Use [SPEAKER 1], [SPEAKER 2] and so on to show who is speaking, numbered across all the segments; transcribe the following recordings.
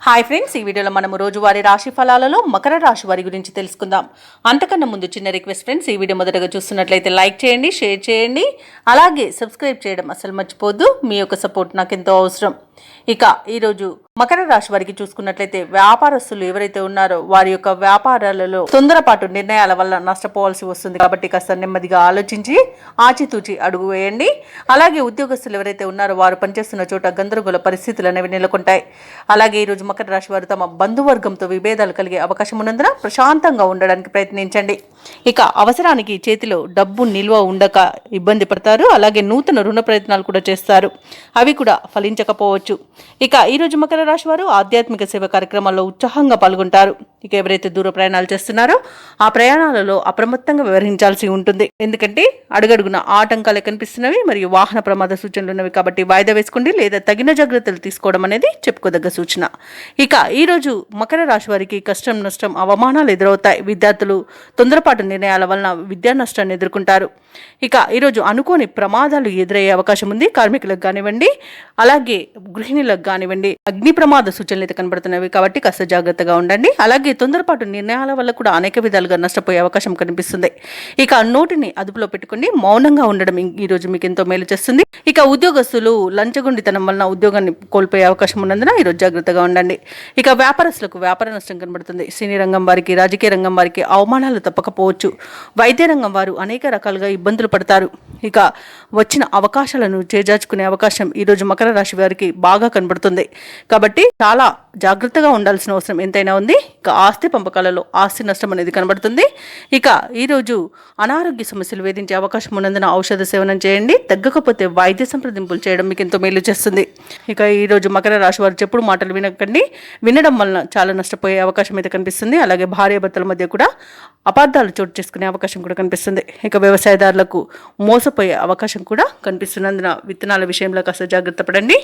[SPEAKER 1] Hi friends, ఈ వీడియోలో మనము రోజువారీ రాశి ఫలాలలో మకర రాశి వారి గురించి తెలుసుకుందాం. అంతకన్నా ముందు చిన్న రిక్వెస్ట్ ఫ్రెండ్స్, ఈ వీడియో మొదటగా చూస్తున్నట్లయితే లైక్ చేయండి, షేర్ చేయండి, అలాగే సబ్స్క్రైబ్ చేయడం అసలు మర్చిపోద్దు. మీ యొక్క సపోర్ట్ నాకు ఎంతో అవసరం. ఇక ఈరోజు మకర రాశి వారికి చూసుకున్నట్లయితే వ్యాపారస్తులు ఎవరైతే ఉన్నారో వారి యొక్క వ్యాపారాలలో తొందరపాటు నిర్ణయాల వల్ల నష్టపోవాల్సి వస్తుంది. కాబట్టి కాస్త నెమ్మదిగా ఆలోచించి ఆచితూచి అడుగు వేయండి. అలాగే ఉద్యోగస్తులు ఎవరైతే ఉన్నారో వారు పనిచేస్తున్న చోట గందరగోళ పరిస్థితులు అనేవి నెలకొంటాయి. అలాగే ఈరోజు మకర రాశి వారు తమ బంధువర్గంతో విభేదాలు కలిగే అవకాశం ఉన్నందున ప్రశాంతంగా ఉండడానికి ప్రయత్నించండి. ఇక అవసరానికి చేతిలో డబ్బు నిల్వ ఉండక ఇబ్బంది పడతారు. అలాగే నూతన రుణ ప్రయత్నాలు కూడా చేస్తారు, అవి కూడా ఫలించకపోవచ్చు. ఇక ఈరోజు మకర రాశి వారు ఆధ్యాత్మిక సేవ కార్యక్రమాల్లో ఉత్సాహంగా పాల్గొంటారు. ఇక ఎవరైతే దూర ప్రయాణాలు చేస్తున్నారో ఆ ప్రయాణాలలో అప్రమత్తంగా వ్యవహరించాల్సి ఉంటుంది. ఎందుకంటే అడుగడుగున ఆటంకాలు కనిపిస్తున్నవి మరియు వాహన ప్రమాద సూచనలు ఉన్నవి. కాబట్టి వాయిదా వేసుకోండి లేదా తగిన జాగ్రత్తలు తీసుకోవడం అనేది చెప్పుకోదగ్గ సూచన. ఇక ఈరోజు మకర రాశి వారికి కష్టం, నష్టం, అవమానాలు ఎదురవుతాయి. విద్యార్థులు తొందరపాటు నిర్ణయాల వలన విద్యా నష్టాన్ని ఎదుర్కొంటారు. ఇక ఈరోజు అనుకోని ప్రమాదాలు ఎదురయ్యే అవకాశం ఉంది. కార్మికులకు కానివ్వండి, అలాగే గృహిణులకు కానివ్వండి అగ్ని ప్రమాద సూచనలు అయితే కనబడుతున్నవి. కాబట్టి కాస్త జాగ్రత్తగా ఉండండి. అలాగే తొందరపాటు నిర్ణయాల వల్ల కూడా అనేక విధాలుగా నష్టపోయే అవకాశం కనిపిస్తుంది. ఇక నోటిని అదుపులో పెట్టుకుని మౌనంగా ఉండడం ఈరోజు మీకు ఎంతో మేలు చేస్తుంది. ఇక ఉద్యోగస్తులు లంచగొండితనం వలన ఉద్యోగాన్ని కోల్పోయే అవకాశం ఉన్నందున ఈరోజు జాగ్రత్తగా ఉండండి. ఇక వ్యాపారస్తులకు వ్యాపార నష్టం కనబడుతుంది. సినీ రంగం వారికి, రాజకీయ రంగం వారికి అవమానాలు తప్పకపోవచ్చు. వైద్య రంగం వారు అనేక రకాలుగా ఇబ్బందులు పడతారు. ఇక వచ్చిన అవకాశాలను చేజార్చుకునే అవకాశం ఈరోజు మకర రాశి వారికి బాగా కనబడుతుంది. కాబట్టి చాలా జాగ్రత్తగా ఉండాల్సిన అవసరం ఎంతైనా ఉంది. ఇక ఆస్తి పంపకాలలో ఆస్తి నష్టం అనేది కనబడుతుంది. ఇక ఈరోజు అనారోగ్య సమస్యలు వేధించే అవకాశం ఉన్నందున ఔషధ సేవనం చేయండి. తగ్గకపోతే వైద్య సంప్రదింపులు చేయడం మీకు ఎంతో మేలు చేస్తుంది. ఇక ఈరోజు మకర రాశి వారు చెప్పుడు మాటలు వినకండి. వినడం వలన చాలా నష్టపోయే అవకాశం అయితే కనిపిస్తుంది. అలాగే భార్యాభర్తల మధ్య కూడా అపార్థాలు చోటు చేసుకునే అవకాశం కూడా కనిపిస్తుంది. ఇక వ్యవసాయదారులకు మోసపోయే అవకాశం కూడా కనిపిస్తున్నందున విత్తనాల విషయంలో కాస్త జాగ్రత్త పడండి.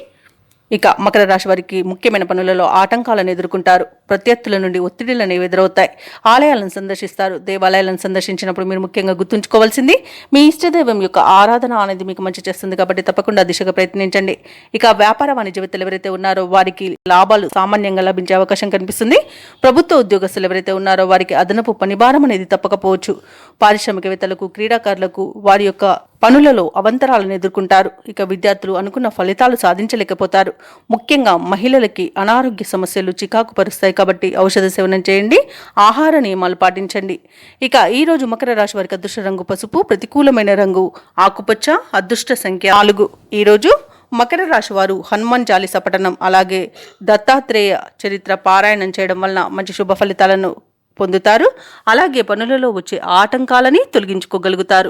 [SPEAKER 1] ఇక మకర రాశి వారికి ముఖ్యమైన పనులలో ఆటంకాలను ఎదుర్కొంటారు. ప్రత్యర్థుల నుండి ఒత్తిడిలను ఎదురవుతాయి. ఆలయాలను సందర్శిస్తారు. దేవాలయాలను సందర్శించినప్పుడు మీరు ముఖ్యంగా గుర్తుంచుకోవాల్సింది మీ ఇష్టదైవం యొక్క ఆరాధన అనేది మీకు మంచి చేస్తుంది. కాబట్టి తప్పకుండా దిశగా ప్రయత్నించండి. ఇక వ్యాపార వాణిజ్యవేత్తలు ఎవరైతే ఉన్నారో వారికి లాభాలు సామాన్యంగా లభించే అవకాశం కనిపిస్తుంది. ప్రభుత్వ ఉద్యోగస్తులు ఎవరైతే ఉన్నారో వారికి అదనపు పనిభారం అనేది తప్పకపోవచ్చు. పారిశ్రామికవేత్తలకు, క్రీడాకారులకు వారి యొక్క పనులలో అవంతరాలను ఎదుర్కొంటారు. ఇక విద్యార్థులు అనుకున్న ఫలితాలు సాధించలేకపోతారు. ముఖ్యంగా మహిళలకి అనారోగ్య సమస్యలు చికాకు పరుస్తాయి. కాబట్టి ఔషధ సేవనం చేయండి. ఆహార నియమాలు పాటించండి. ఇక ఈరోజు మకర రాశి వారికి అదృష్ట రంగు పసుపు, ప్రతికూలమైన రంగు ఆకుపచ్చ, అదృష్ట సంఖ్య 4. ఈరోజు మకర రాశి వారు హనుమాన్ చాలీసా పఠనం, అలాగే దత్తాత్రేయ చరిత్ర పారాయణం చేయడం వలన మంచి శుభ ఫలితాలను పొందుతారు. అలాగే పనులలో వచ్చే ఆటంకాలని తొలగించుకోగలుగుతారు.